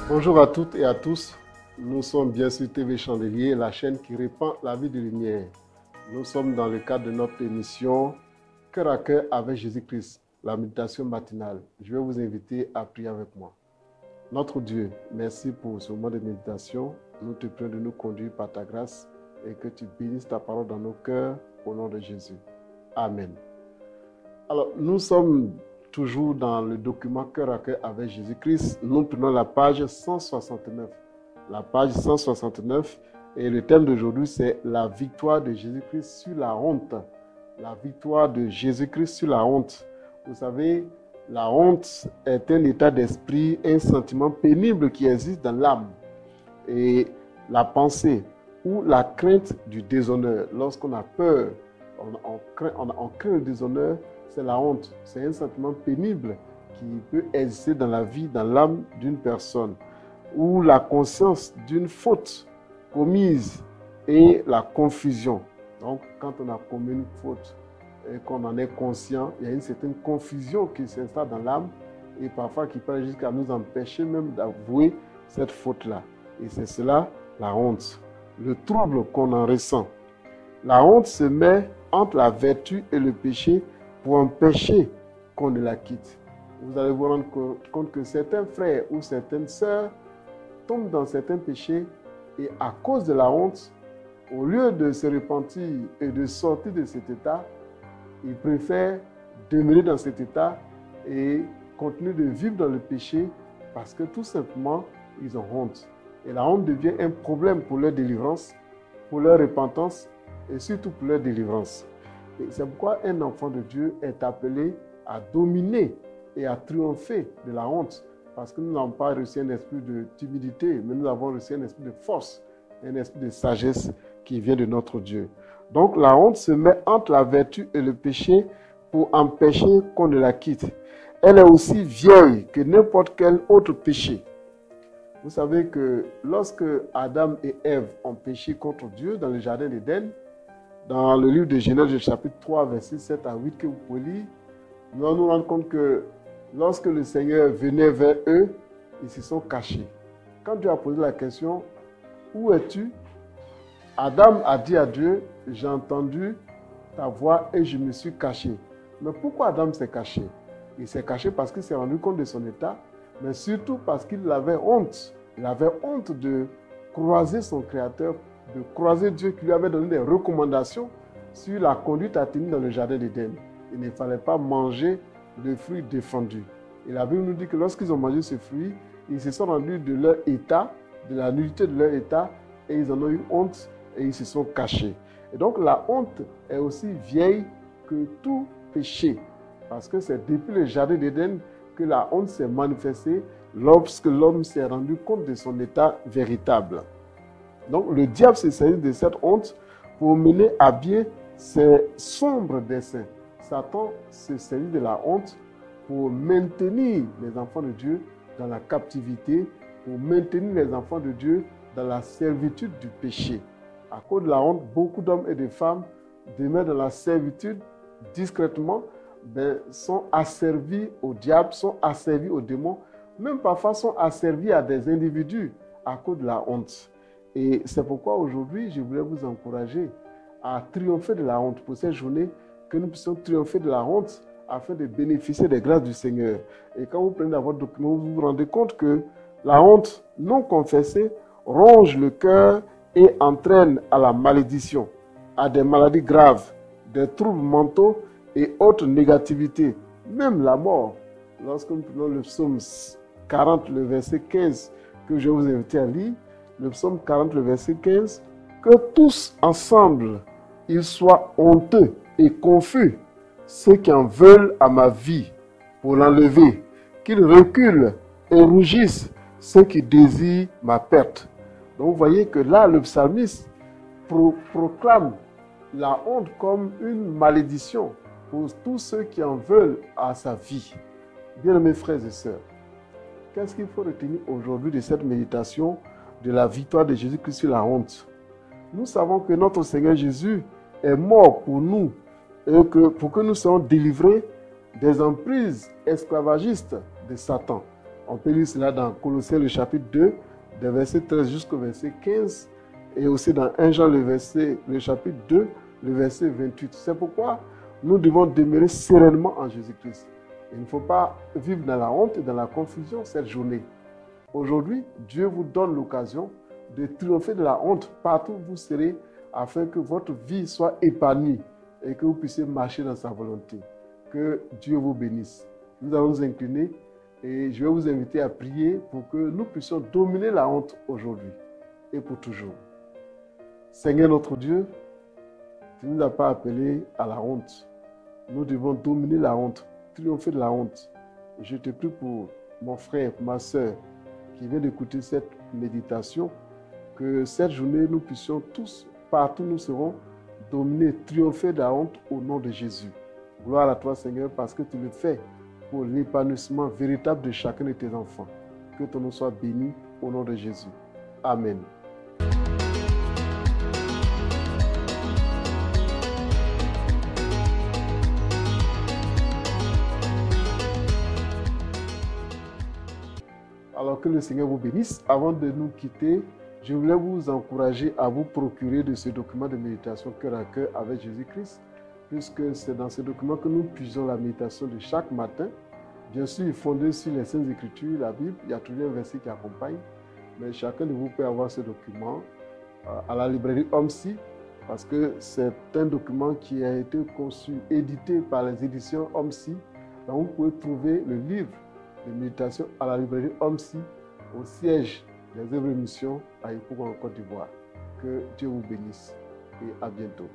Bonjour à toutes et à tous. Nous sommes bien sûr TV Chandelier, la chaîne qui répand la vie de lumière. Nous sommes dans le cadre de notre émission Cœur à cœur avec Jésus-Christ, la méditation matinale. Je vais vous inviter à prier avec moi. Notre Dieu, merci pour ce moment de méditation. Nous te prions de nous conduire par ta grâce et que tu bénisses ta parole dans nos cœurs au nom de Jésus. Amen. Alors, nous sommes toujours dans le document Cœur à cœur avec Jésus-Christ. Nous prenons la page 169. La page 169 et le thème d'aujourd'hui c'est la victoire de Jésus-Christ sur la honte. La victoire de Jésus-Christ sur la honte. Vous savez, la honte est un état d'esprit, un sentiment pénible qui existe dans l'âme. Et la pensée ou la crainte du déshonneur. Lorsqu'on a peur, on craint le déshonneur, c'est la honte. C'est un sentiment pénible qui peut exister dans la vie, dans l'âme d'une personne. Ou la conscience d'une faute commise et la confusion. Donc, quand on a commis une faute et qu'on en est conscient, il y a une certaine confusion qui s'installe dans l'âme et parfois qui peut jusqu'à nous empêcher même d'avouer cette faute-là. Et c'est cela, la honte. Le trouble qu'on en ressent. La honte se met entre la vertu et le péché pour empêcher qu'on ne la quitte. Vous allez vous rendre compte que certains frères ou certaines sœurs tombent dans certains péchés et à cause de la honte, au lieu de se repentir et de sortir de cet état, ils préfèrent demeurer dans cet état et continuer de vivre dans le péché parce que tout simplement, ils ont honte. Et la honte devient un problème pour leur délivrance, pour leur repentance et surtout pour leur délivrance. Et c'est pourquoi un enfant de Dieu est appelé à dominer et à triompher de la honte. Parce que nous n'avons pas reçu un esprit de timidité, mais nous avons reçu un esprit de force, un esprit de sagesse qui vient de notre Dieu. Donc la honte se met entre la vertu et le péché pour empêcher qu'on ne la quitte. Elle est aussi vieille que n'importe quel autre péché. Vous savez que lorsque Adam et Ève ont péché contre Dieu dans le jardin d'Éden, dans le livre de Genèse, chapitre 3, versets 7 à 8 que vous pouvez lire, nous nous rendons compte que lorsque le Seigneur venait vers eux, ils se sont cachés. Quand Dieu a posé la question, où es-tu? Adam a dit à Dieu, j'ai entendu ta voix et je me suis caché. Mais pourquoi Adam s'est caché? Il s'est caché parce qu'il s'est rendu compte de son état, mais surtout parce qu'il avait honte. Il avait honte de croiser son Créateur, de croiser Dieu qui lui avait donné des recommandations sur la conduite à tenir dans le jardin d'Éden. Il ne fallait pas manger le fruit défendu. Et la Bible nous dit que lorsqu'ils ont mangé ce fruit, ils se sont rendus de leur état, de la nullité de leur état, et ils en ont eu honte et ils se sont cachés. Et donc la honte est aussi vieille que tout péché. Parce que c'est depuis le jardin d'Éden que la honte s'est manifestée lorsque l'homme s'est rendu compte de son état véritable. Donc le diable s'est servi de cette honte pour mener à bien ses sombres desseins. Satan se sert de la honte pour maintenir les enfants de Dieu dans la captivité, pour maintenir les enfants de Dieu dans la servitude du péché. À cause de la honte, beaucoup d'hommes et de femmes demeurent dans la servitude discrètement, sont asservis au diable, sont asservis aux démons, même parfois sont asservis à des individus à cause de la honte. Et c'est pourquoi aujourd'hui, je voulais vous encourager à triompher de la honte pour cette journée, que nous puissions triompher de la honte afin de bénéficier des grâces du Seigneur. Et quand vous prenez dans votre document, vous vous rendez compte que la honte non confessée ronge le cœur et entraîne à la malédiction, à des maladies graves, des troubles mentaux et autres négativités, même la mort. Lorsque nous prenons le psaume 40, le verset 15, que je vous invite à lire, le psaume 40, le verset 15, que tous ensemble, ils soient honteux et confus, ceux qui en veulent à ma vie pour l'enlever, qu'ils reculent et rougissent, ceux qui désirent ma perte. Donc vous voyez que là, le psalmiste proclame la honte comme une malédiction pour tous ceux qui en veulent à sa vie. Bien-aimés frères et sœurs, qu'est-ce qu'il faut retenir aujourd'hui de cette méditation de la victoire de Jésus-Christ sur la honte? Nous savons que notre Seigneur Jésus est mort pour nous et pour que nous soyons délivrés des emprises esclavagistes de Satan. On peut lire cela dans Colossiens le chapitre 2, des versets 13 jusqu'au verset 15, et aussi dans 1 Jean le chapitre 2, le verset 28. C'est pourquoi nous devons demeurer sereinement en Jésus-Christ. Il ne faut pas vivre dans la honte et dans la confusion cette journée. Aujourd'hui, Dieu vous donne l'occasion de triompher de la honte partout où vous serez, afin que votre vie soit épanouie et que vous puissiez marcher dans sa volonté. Que Dieu vous bénisse. Nous allons nous incliner et je vais vous inviter à prier pour que nous puissions dominer la honte aujourd'hui et pour toujours. Seigneur notre Dieu, tu ne nous as pas appelés à la honte. Nous devons dominer la honte, triompher de la honte. Je te prie pour mon frère, pour ma soeur qui vient d'écouter cette méditation, que cette journée nous puissions tous, partout où nous serons, dominer, triompher de la honte au nom de Jésus. Gloire à toi Seigneur parce que tu le fais pour l'épanouissement véritable de chacun de tes enfants. Que ton nom soit béni au nom de Jésus. Amen. Alors que le Seigneur vous bénisse. Avant de nous quitter, je voulais vous encourager à vous procurer de ce document de méditation cœur à cœur avec Jésus-Christ, puisque c'est dans ce document que nous puisons la méditation de chaque matin. Bien sûr, fondé sur les Saintes Écritures, la Bible, il y a toujours un verset qui accompagne, mais chacun de vous peut avoir ce document à la librairie OMSI, parce que c'est un document qui a été conçu, édité par les éditions OMSI. Donc vous pouvez trouver le livre de méditation à la librairie OMSI, au siège des œuvres et missions à Yopougon en Côte d'Ivoire. Que Dieu vous bénisse et à bientôt.